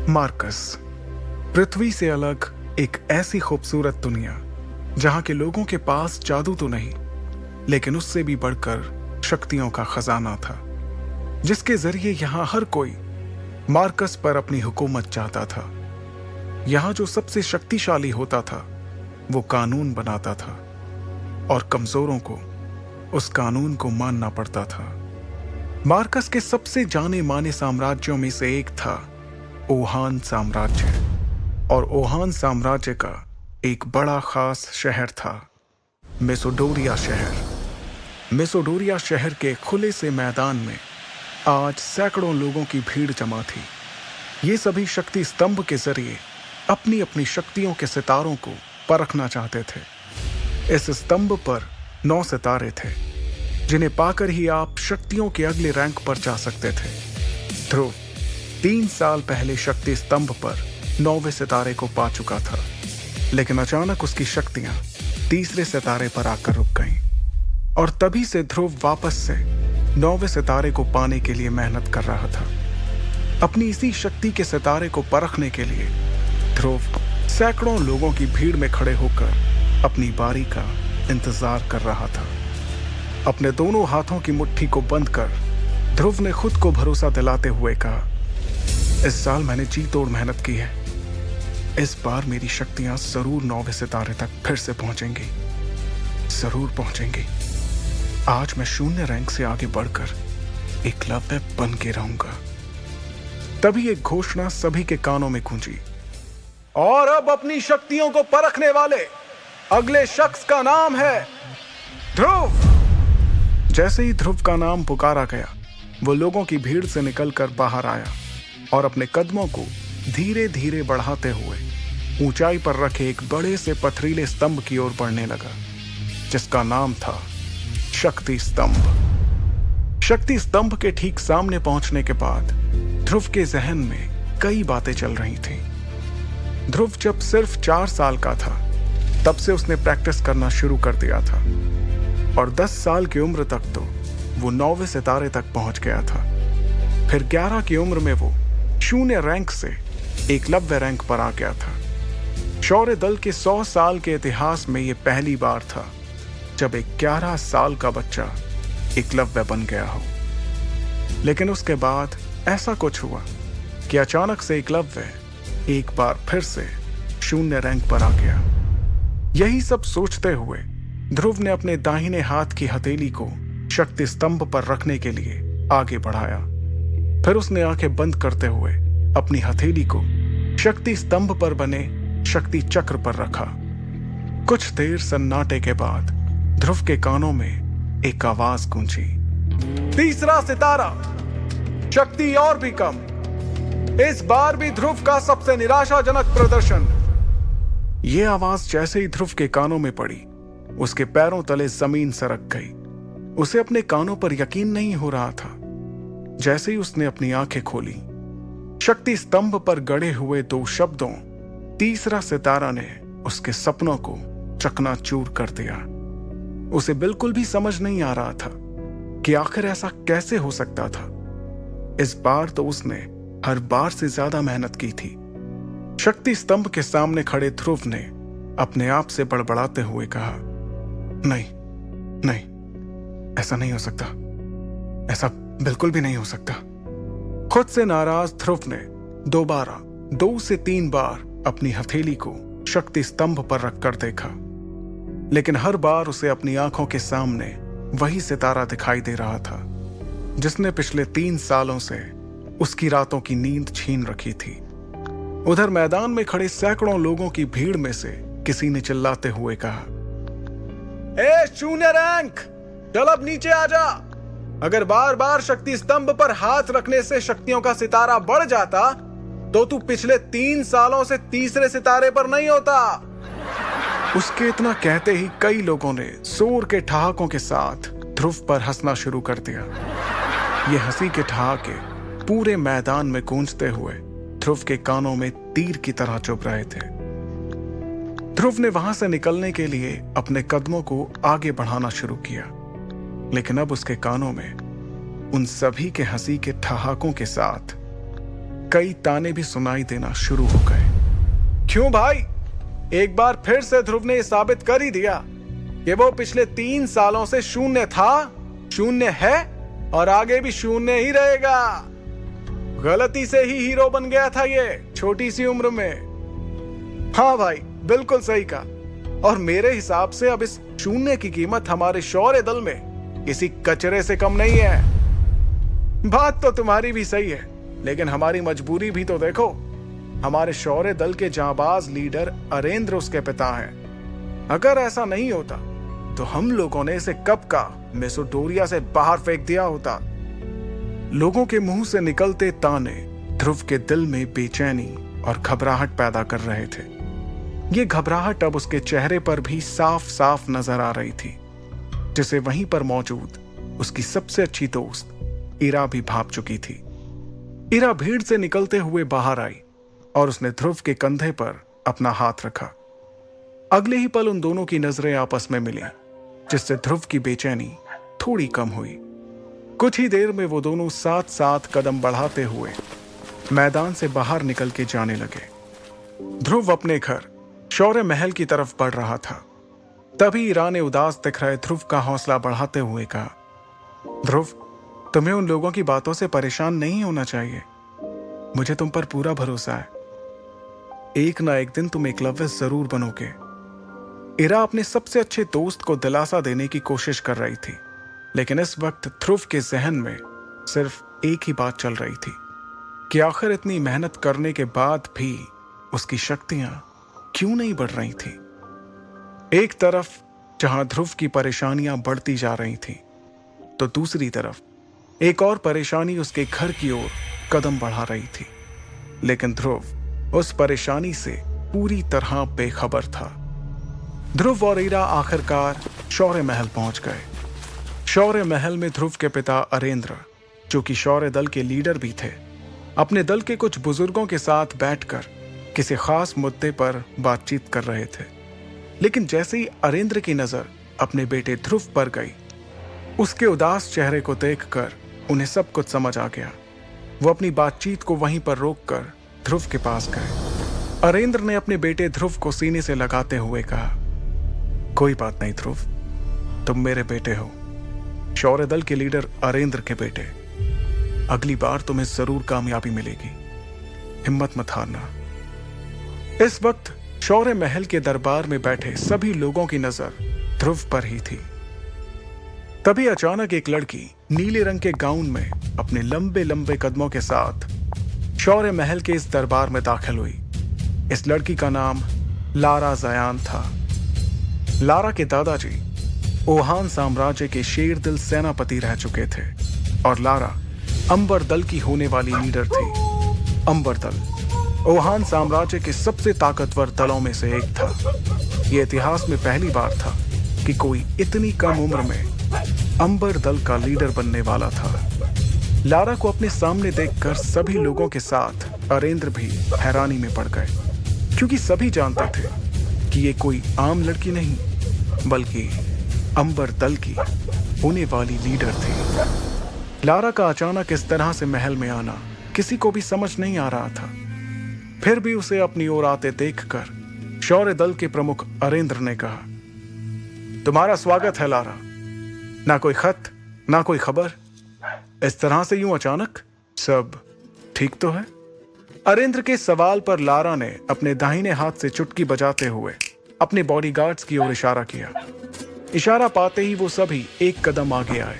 Marcus, पृथ्वी से अलग एक ऐसी खूबसूरत दुनिया जहां के लोगों के पास जादू तो नहीं, लेकिन उससे भी बढ़कर शक्तियों का खजाना था, जिसके जरिए यहां हर कोई मार्कस पर अपनी हुकूमत चाहता था। यहां जो सबसे शक्तिशाली होता था वो कानून बनाता था और कमजोरों को उस कानून को मानना पड़ता था। मार्कस के सबसे जाने माने साम्राज्यों में से एक था ओहान साम्राज्य, और ओहान साम्राज्य का एक बड़ा खास शहर था मेसोडोरिया शहर। मेसोडोरिया शहर के खुले से मैदान में आज सैकड़ों लोगों की भीड़ जमा थी। ये सभी शक्ति स्तंभ के जरिए अपनी अपनी शक्तियों के सितारों को परखना चाहते थे। इस स्तंभ पर 9 सितारे थे, जिन्हें पाकर ही आप शक्तियों के अगले रैंक पर जा सकते थे। ध्रुव 3 साल पहले शक्ति स्तंभ पर 9वें सितारे को पा चुका था, लेकिन अचानक उसकी शक्तियां तीसरे सितारे पर आकर रुक गईं, और तभी से ध्रुव वापस से 9वें सितारे को पाने के लिए मेहनत कर रहा था। अपनी इसी शक्ति के सितारे को परखने के लिए ध्रुव सैकड़ों लोगों की भीड़ में खड़े होकर अपनी बारी का इंतजार कर रहा था। अपने दोनों हाथों की मुट्ठी को बंद कर ध्रुव ने खुद को भरोसा दिलाते हुए कहा, इस साल मैंने जी तोड़ मेहनत की है। इस बार मेरी शक्तियां जरूर 9वें सितारे तक फिर से पहुंचेंगी, जरूर पहुंचेंगी। आज मैं शून्य रैंक से आगे बढ़कर एकलव्य बन के रहूंगा। तभी एक घोषणा सभी के कानों में गूंजी, और अब अपनी शक्तियों को परखने वाले अगले शख्स का नाम है ध्रुव। जैसे ही ध्रुव का नाम पुकारा गया, वो लोगों की भीड़ से निकलकर बाहर आया और अपने कदमों को धीरे धीरे बढ़ाते हुए ऊंचाई पर रखे एक बड़े से पथरीले स्तंभ की ओर बढ़ने लगा, जिसका नाम था शक्ति स्तंभ। शक्ति स्तंभ के ठीक सामने पहुंचने के बाद ध्रुव के जहन में कई बातें चल रही थीं। ध्रुव जब सिर्फ 4 साल का था, तब से उसने प्रैक्टिस करना शुरू कर दिया था, और 10 साल की उम्र तक तो वो 9वें सितारे तक पहुंच गया था। फिर 11 की उम्र में वो शून्य रैंक से एकलव्य रैंक पर आ गया था। शौर्य दल के 100 साल के इतिहास में ये पहली बार था जब एक 11 साल का बच्चा एकलव्य बन गया हो। लेकिन उसके बाद ऐसा कुछ हुआ कि अचानक से एकलव्य एक बार फिर से शून्य रैंक पर आ गया। यही सब सोचते हुए ध्रुव ने अपने दाहिने हाथ की हथेली को शक्ति स्तंभ पर रखने के लिए आगे बढ़ाया। फिर उसने आंखें बंद करते हुए अपनी हथेली को शक्ति स्तंभ पर बने शक्ति चक्र पर रखा। कुछ देर सन्नाटे के बाद ध्रुव के कानों में एक आवाज गूंजी, तीसरा सितारा, शक्ति और भी कम। इस बार भी ध्रुव का सबसे निराशाजनक प्रदर्शन। यह आवाज जैसे ही ध्रुव के कानों में पड़ी, उसके पैरों तले जमीन सरक गई। उसे अपने कानों पर यकीन नहीं हो रहा था। जैसे ही उसने अपनी आंखें खोली, शक्ति स्तंभ पर गड़े हुए 2 शब्दों तीसरा सितारा ने उसके सपनों को चकनाचूर कर दिया। उसे बिल्कुल भी समझ नहीं आ रहा था कि आखिर ऐसा कैसे हो सकता था। इस बार तो उसने हर बार से ज्यादा मेहनत की थी। शक्ति स्तंभ के सामने खड़े ध्रुव ने अपने आप से बड़बड़ाते हुए कहा, नहीं नहीं, ऐसा नहीं हो सकता, ऐसा बिल्कुल भी नहीं हो सकता। खुद से नाराज ध्रुव ने दोबारा 2 से 3 बार अपनी हथेली को शक्ति स्तंभ पर रखकर देखा, लेकिन हर बार उसे अपनी आंखों के सामने वही सितारा दिखाई दे रहा था जिसने पिछले 3 सालों से उसकी रातों की नींद छीन रखी थी। उधर मैदान में खड़े सैकड़ों लोगों की भीड़ में से किसी ने चिल्लाते हुए कहा, ए शून्य रैंक, चल अब नीचे आ जा। अगर बार बार शक्ति स्तंभ पर हाथ रखने से शक्तियों का सितारा बढ़ जाता तो तू पिछले 3 सालों से तीसरे सितारे पर नहीं होता। उसके इतना कहते ही कई लोगों ने जोर के ठहाकों के साथ ध्रुव पर हंसना शुरू कर दिया। ये हंसी के ठहाके पूरे मैदान में गूंजते हुए ध्रुव के कानों में तीर की तरह चुभ रहे थे। ध्रुव ने वहां से निकलने के लिए अपने कदमों को आगे बढ़ाना शुरू किया, लेकिन अब उसके कानों में उन सभी के हंसी के ठहाकों के साथ कई ताने भी सुनाई देना शुरू हो गए। क्यों भाई, एक बार फिर से ध्रुव ने साबित कर ही दिया कि वो पिछले 3 सालों से शून्य था, शून्य है और आगे भी शून्य ही रहेगा। गलती से ही हीरो बन गया था ये छोटी सी उम्र में। हाँ भाई, बिल्कुल सही कहा। और मेरे हिसाब से अब इस शून्य की कीमत हमारे शौर्य दल में किसी कचरे से कम नहीं है। बात तो तुम्हारी भी सही है, लेकिन हमारी मजबूरी भी तो देखो। हमारे शौर्य दल के जांबाज लीडर अरेंद्र उसके पिता हैं। अगर ऐसा नहीं होता तो हम लोगों ने इसे कब का मेसोडोरिया से बाहर फेंक दिया होता। लोगों के मुंह से निकलते ताने ध्रुव के दिल में बेचैनी और घबराहट पैदा कर रहे थे। ये घबराहट अब उसके चेहरे पर भी साफ साफ नजर आ रही थी, जिसे वहीं पर मौजूद उसकी सबसे अच्छी दोस्त इरा भी भाप चुकी थी। इरा भीड़ से निकलते हुए बाहर आई और उसने ध्रुव के कंधे पर अपना हाथ रखा। अगले ही पल उन दोनों की नजरें आपस में मिली, जिससे ध्रुव की बेचैनी थोड़ी कम हुई। कुछ ही देर में वो दोनों साथ साथ कदम बढ़ाते हुए मैदान से बाहर निकल के जाने लगे। ध्रुव अपने घर शौर्य महल की तरफ बढ़ रहा था। तभी इरा ने उदास दिख रहे ध्रुव का हौसला बढ़ाते हुए कहा, ध्रुव, तुम्हें उन लोगों की बातों से परेशान नहीं होना चाहिए। मुझे तुम पर पूरा भरोसा है। एक ना एक दिन तुम एकलव्य जरूर बनोगे। इरा अपने सबसे अच्छे दोस्त को दिलासा देने की कोशिश कर रही थी, लेकिन इस वक्त ध्रुव के जहन में सिर्फ एक ही बात चल रही थी कि आखिर इतनी मेहनत करने के बाद भी उसकी शक्तियां क्यों नहीं बढ़ रही थी। एक तरफ जहां ध्रुव की परेशानियां बढ़ती जा रही थी, तो दूसरी तरफ एक और परेशानी उसके घर की ओर कदम बढ़ा रही थी। लेकिन ध्रुव उस परेशानी से पूरी तरह बेखबर था। ध्रुव और इरा आखिरकार शौर्य महल पहुंच गए। शौर्य महल में ध्रुव के पिता अरेंद्र, जो कि शौर्य दल के लीडर भी थे, अपने दल के कुछ बुजुर्गों के साथ बैठकर किसी खास मुद्दे पर बातचीत कर रहे थे। लेकिन जैसे ही अरेंद्र की नजर अपने बेटे ध्रुव पर गई, उसके उदास चेहरे को देखकर उन्हें सब कुछ समझ आ गया। वो अपनी बातचीत को वहीं पर रोककर ध्रुव के पास गए। अरेंद्र ने अपने बेटे ध्रुव को सीने से लगाते हुए कहा, कोई बात नहीं ध्रुव, तुम मेरे बेटे हो, शौर्य दल के लीडर अरेंद्र के बेटे। अगली बार तुम्हें जरूर कामयाबी मिलेगी, हिम्मत मत हारना। इस वक्त शौर्य महल के दरबार में बैठे सभी लोगों की नजर ध्रुव पर ही थी। तभी अचानक एक लड़की नीले रंग के गाउन में अपने लंबे लंबे कदमों के साथ शौर्य महल के इस दरबार में दाखिल हुई। इस लड़की का नाम लारा जयान था। लारा के दादाजी ओहान साम्राज्य के शेरदिल सेनापति रह चुके थे और लारा अंबर दल की होने वाली लीडर थी। अंबर दल ओहान साम्राज्य के सबसे ताकतवर दलों में से एक था। यह इतिहास में पहली बार था कि कोई इतनी कम उम्र में अंबर दल का लीडर बनने वाला था। लारा को अपने सामने देखकर सभी लोगों के साथ अरेंद्र भी हैरानी में पड़ गए, क्योंकि सभी जानते थे कि ये कोई आम लड़की नहीं, बल्कि अंबर दल की होने वाली लीडर थी। लारा का अचानक इस तरह से महल में आना किसी को भी समझ नहीं आ रहा था। फिर भी उसे अपनी ओर आते देखकर शौर्य दल के प्रमुख अरेंद्र ने कहा, तुम्हारा स्वागत है लारा। ना कोई खत, ना कोई खबर, इस तरह से यूं अचानक, सब ठीक तो है? अरेंद्र के सवाल पर लारा ने अपने दाहिने हाथ से चुटकी बजाते हुए अपने बॉडीगार्ड्स की ओर इशारा किया। इशारा पाते ही वो सभी एक कदम आगे आए।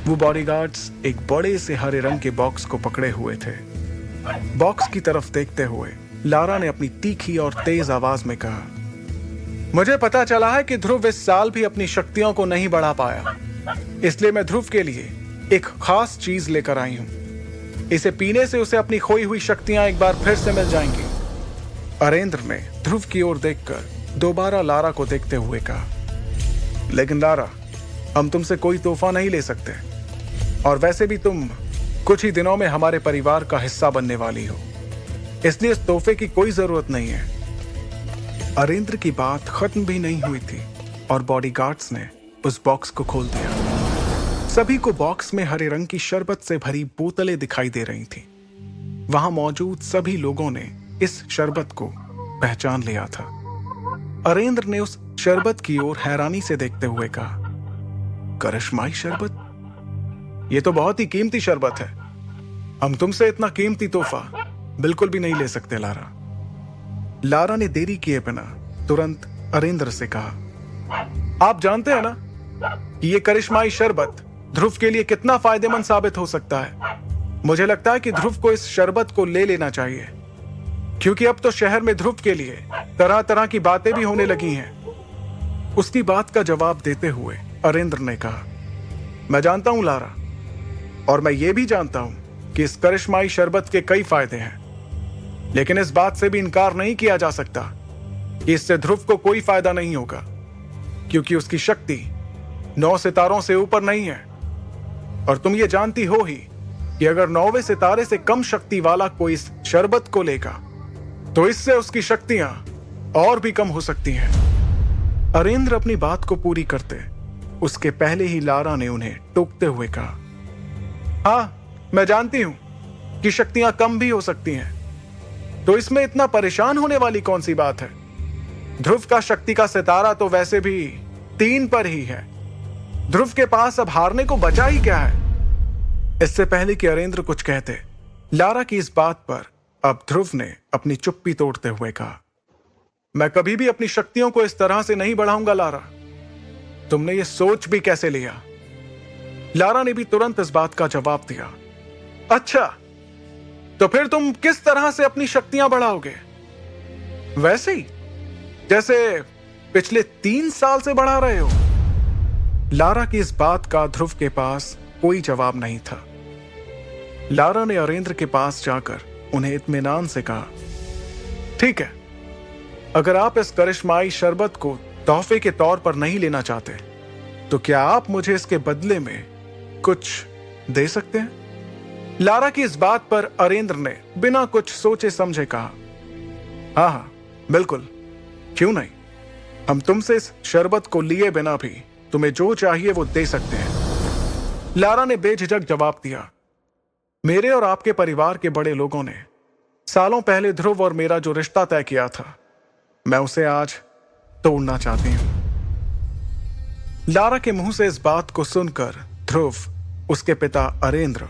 वो बॉडीगार्ड्स एक बड़े से हरे रंग के बॉक्स को पकड़े हुए थे। बॉक्स की तरफ देखते हुए लारा ने अपनी तीखी और तेज आवाज में कहा, मुझे पता चला है कि ध्रुव इस साल भी अपनी शक्तियों को नहीं बढ़ा पाया, इसलिए मैं ध्रुव के लिए एक खास चीज लेकर आई हूं। इसे पीने से उसे अपनी खोई हुई शक्तियां एक बार फिर से मिल जाएंगी। अरेंद्र ने ध्रुव की ओर देखकर दोबारा लारा को देखते हुए कहा, लेकिन लारा, हम तुमसे कोई तोहफा नहीं ले सकते, और वैसे भी तुम कुछ ही दिनों में हमारे परिवार का हिस्सा बनने वाली हो, इसलिए इस तोहफे की कोई जरूरत नहीं है। अरेंद्र की बात खत्म भी नहीं हुई थी और बॉडीगार्ड्स ने उस बॉक्स को खोल दिया। सभी को बॉक्स में हरे रंग की शरबत से भरी बोतलें दिखाई दे रही थी। वहां मौजूद सभी लोगों ने इस शरबत को पहचान लिया था। अरेंद्र ने उस शरबत की ओर हैरानी से देखते हुए कहा, करिश्माई शरबत? यह तो बहुत ही कीमती शरबत है। हम तुमसे इतना कीमती तोहफा बिल्कुल भी नहीं ले सकते लारा। लारा ने देरी किए बिना तुरंत अरेंद्र से कहा, आप जानते हैं ना कि यह करिश्माई शरबत ध्रुव के लिए कितना फायदेमंद साबित हो सकता है। मुझे लगता है कि ध्रुव को इस शरबत को ले लेना चाहिए, क्योंकि अब तो शहर में ध्रुव के लिए तरह तरह की बातें भी होने लगी हैं। उसकी बात का जवाब देते हुए अरेंद्र ने कहा, मैं जानता हूं लारा, और मैं ये भी जानता हूं कि इस करिश्माई शरबत के कई फायदे हैं, लेकिन इस बात से भी इनकार नहीं किया जा सकता कि इससे ध्रुव को कोई फायदा नहीं होगा, क्योंकि उसकी शक्ति 9 सितारों से ऊपर नहीं है। और तुम ये जानती हो ही कि अगर 9वें सितारे से कम शक्ति वाला कोई इस शरबत को लेगा तो इससे उसकी शक्तियां और भी कम हो सकती हैं। अरेंद्र अपनी बात को पूरी करते उसके पहले ही लारा ने उन्हें टोकते हुए कहा, हाँ मैं जानती हूं कि शक्तियां कम भी हो सकती हैं, तो इसमें इतना परेशान होने वाली कौन सी बात है। ध्रुव का शक्ति का सितारा तो वैसे भी 3 पर ही है। ध्रुव के पास अब हारने को बचा ही क्या है। इससे पहले कि अरेंद्र कुछ कहते, लारा की इस बात पर अब ध्रुव ने अपनी चुप्पी तोड़ते हुए कहा, मैं कभी भी अपनी शक्तियों को इस तरह से नहीं बढ़ाऊंगा लारा। तुमने ये सोच भी कैसे लिया? लारा ने भी तुरंत इस बात का जवाब दिया, अच्छा तो फिर तुम किस तरह से अपनी शक्तियां बढ़ाओगे? वैसे ही जैसे पिछले 3 साल से बढ़ा रहे हो। लारा की इस बात का ध्रुव के पास कोई जवाब नहीं था। लारा ने अरेंद्र के पास जाकर उन्हें इत्मीनान से कहा, ठीक है, अगर आप इस करिश्माई शरबत को तोहफे के तौर पर नहीं लेना चाहते तो क्या आप मुझे इसके बदले में कुछ दे सकते हैं? लारा की इस बात पर अरेंद्र ने बिना कुछ सोचे समझे कहा, हाँ हाँ बिल्कुल, क्यों नहीं। हम तुमसे इस शरबत को लिए बिना भी तुम्हें जो चाहिए वो दे सकते हैं। लारा ने बेझिझक जवाब दिया, मेरे और आपके परिवार के बड़े लोगों ने सालों पहले ध्रुव और मेरा जो रिश्ता तय किया था, मैं उसे आज तोड़ना चाहती हूं। लारा के मुंह से इस बात को सुनकर ध्रुव, उसके पिता अरेंद्र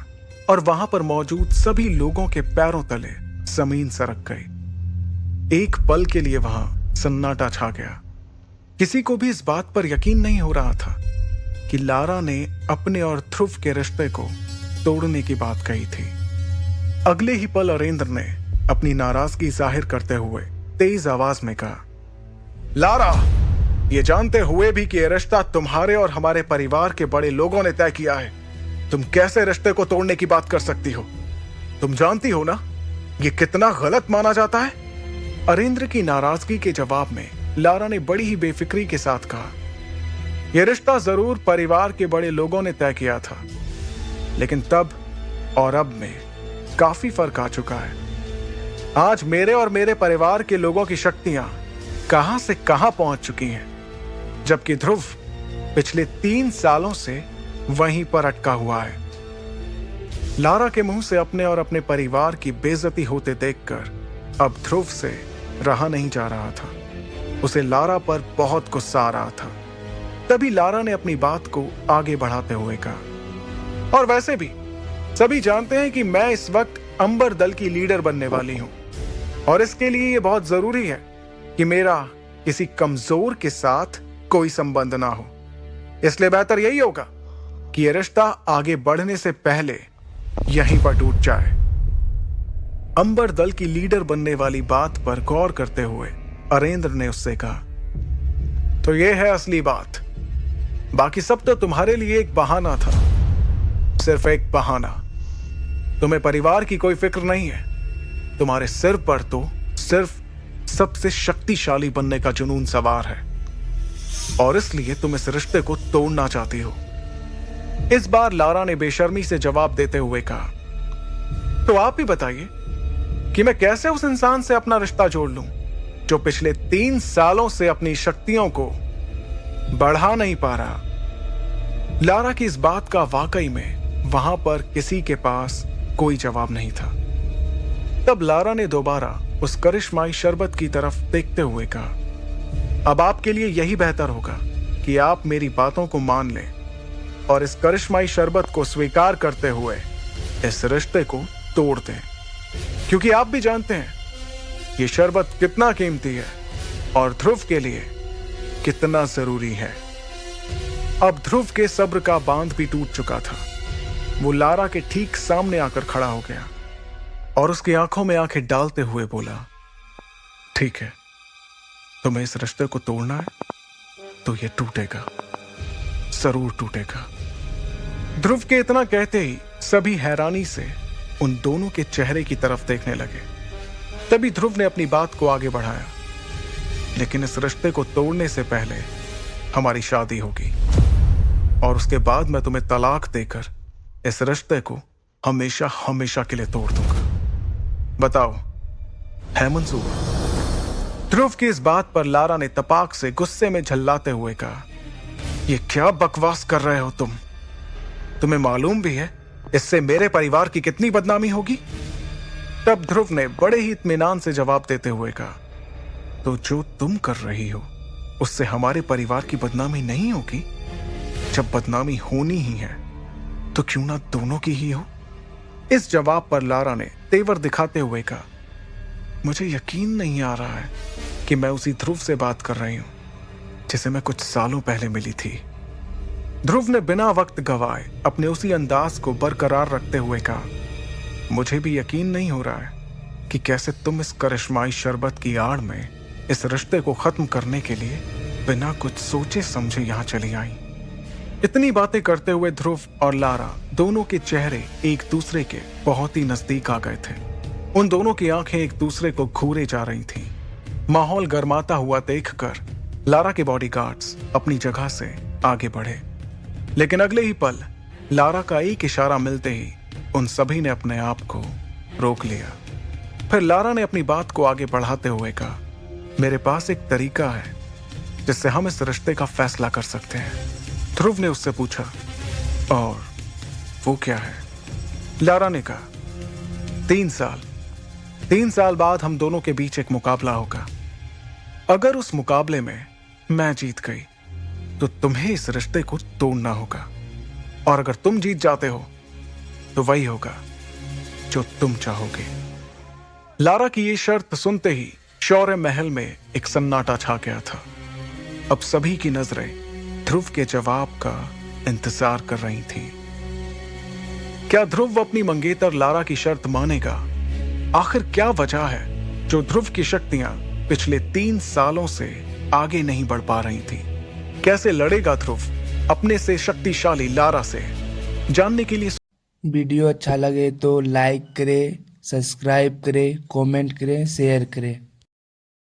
और वहां पर मौजूद सभी लोगों के पैरों तले जमीन सरक गई। एक पल के लिए वहां सन्नाटा छा गया। किसी को भी इस बात पर यकीन नहीं हो रहा था कि लारा ने अपने और ध्रुव के रिश्ते को तोड़ने की बात कही थी। अगले ही पल अरेंद्र ने अपनी नाराजगी जाहिर करते हुए तेज आवाज में कहा, लारा, ये जानते हुए भी कि यह रिश्ता तुम्हारे और हमारे परिवार के बड़े लोगों ने तय किया है, तुम कैसे रिश्ते को तोड़ने की बात कर सकती हो? तुम जानती हो ना ये कितना गलत माना जाता है। अरेंद्र की नाराजगी के जवाब में लारा ने बड़ी ही बेफिक्री के साथ कहा, यह रिश्ता जरूर परिवार के बड़े लोगों ने तय किया था, लेकिन तब और अब में काफी फर्क आ चुका है। आज मेरे और मेरे परिवार के लोगों की शक्तियां कहां से कहां पहुंच चुकी हैं, जबकि ध्रुव पिछले 3 सालों से वहीं पर अटका हुआ है। लारा के मुंह से अपने और अपने परिवार की बेइज्जती होते देखकर अब ध्रुव से रहा नहीं जा रहा था। उसे लारा पर बहुत गुस्सा आ रहा था। तभी लारा ने अपनी बात को आगे बढ़ाते हुए कहा, और वैसे भी सभी जानते हैं कि मैं इस वक्त अंबर दल की लीडर बनने वाली हूं, और इसके लिए यह बहुत जरूरी है कि मेरा किसी कमजोर के साथ कोई संबंध ना हो। इसलिए बेहतर यही होगा कि यह रिश्ता आगे बढ़ने से पहले यहीं पर टूट जाए। अंबर दल की लीडर बनने वाली बात पर गौर करते हुए अरेंद्र ने उससे कहा, तो यह है असली बात, बाकी सब तो तुम्हारे लिए एक बहाना था, सिर्फ एक बहाना। तुम्हें परिवार की कोई फिक्र नहीं है। तुम्हारे सिर पर तो सिर्फ सबसे शक्तिशाली बनने का जुनून सवार है, और इसलिए तुम इस रिश्ते को तोड़ना चाहती हो। इस बार लारा ने बेशर्मी से जवाब देते हुए कहा, तो आप ही बताइए कि मैं कैसे उस इंसान से अपना रिश्ता जोड़ लूं जो पिछले 3 सालों से अपनी शक्तियों को बढ़ा नहीं पा रहा। लारा की इस बात का वाकई में वहां पर किसी के पास कोई जवाब नहीं था। तब लारा ने दोबारा उस करिश्माई शरबत की तरफ देखते हुए कहा, अब आपके लिए यही बेहतर होगा कि आप मेरी बातों को मान लें और इस करिश्माई शरबत को स्वीकार करते हुए इस रिश्ते को तोड़ दें, क्योंकि आप भी जानते हैं ये शरबत कितना कीमती है और ध्रुव के लिए कितना जरूरी है। अब ध्रुव के सब्र का बांध भी टूट चुका था। वो लारा के ठीक सामने आकर खड़ा हो गया और उसकी आंखों में आंखें डालते हुए बोला, ठीक है, तुम्हें इस रिश्ते को तोड़ना है तो ये टूटेगा, जरूर टूटेगा। ध्रुव के इतना कहते ही सभी हैरानी से उन दोनों के चेहरे की तरफ देखने लगे। तभी ध्रुव ने अपनी बात को आगे बढ़ाया, लेकिन इस रिश्ते को तोड़ने से पहले हमारी शादी होगी और उसके बाद मैं तुम्हें तलाक देकर इस रिश्ते को हमेशा हमेशा के लिए तोड़ दूंगा। बताओ, है मंजूर? ध्रुव की इस बात पर लारा ने तपाक से गुस्से में झल्लाते हुए कहा, ये क्या बकवास कर रहे हो तुम? तुम्हें मालूम भी है इससे मेरे परिवार की कितनी बदनामी होगी? तब ध्रुव ने बड़े ही इत्मीनान से जवाब देते हुए कहा, तो जो तुम कर रही हो उससे हमारे परिवार की बदनामी नहीं होगी? जब बदनामी होनी ही है तो क्यों ना दोनों की ही हो? इस जवाब पर लारा ने तेवर दिखाते हुए कहा, मुझे यकीन नहीं आ रहा है कि मैं उसी ध्रुव से बात कर रही हूं जिसे मैं कुछ सालों पहले मिली थी। ध्रुव ने बिना वक्त गवाए अपने उसी अंदाज को बरकरार रखते हुए कहा, मुझे भी यकीन नहीं हो रहा है कि कैसे तुम इस करिश्माई शरबत की आड़ में इस रिश्ते को खत्म करने के लिए बिना कुछ सोचे समझे यहां चली आई। इतनी बातें करते हुए ध्रुव और लारा दोनों के चेहरे एक दूसरे के बहुत ही नजदीक आ गए थे। उन दोनों की आंखें एक दूसरे को घूरे जा रही थीं। माहौल गर्माता हुआ देखकर लारा के बॉडीगार्ड्स अपनी जगह से आगे बढ़े, लेकिन अगले ही पल लारा का एक इशारा मिलते ही उन सभी ने अपने आप को रोक लिया। फिर लारा ने अपनी बात को आगे बढ़ाते हुए कहा, मेरे पास एक तरीका है जिससे हम इस रिश्ते का फैसला कर सकते हैं। ध्रुव ने उससे पूछा, और वो क्या है? लारा ने कहा, 3 साल बाद हम दोनों के बीच एक मुकाबला होगा। अगर उस मुकाबले में मैं जीत गई तो तुम्हें इस रिश्ते को तोड़ना होगा, और अगर तुम जीत जाते हो तो वही होगा जो तुम चाहोगे। लारा की ये शर्त सुनते ही शौर्य महल में एक सन्नाटा छा गया था। अब सभी की नजरें ध्रुव के जवाब का इंतजार कर रही थीं। क्या ध्रुव अपनी मंगेतर लारा की शर्त मानेगा? आखिर क्या वजह है जो ध्रुव की शक्तियां पिछले 3 सालों से आगे नहीं बढ़ पा रही थी? कैसे लड़ेगा ध्रुव अपने से शक्तिशाली लारा से? जानने के लिए वीडियो अच्छा लगे तो लाइक करें, सब्सक्राइब करें, कमेंट करें, शेयर करें।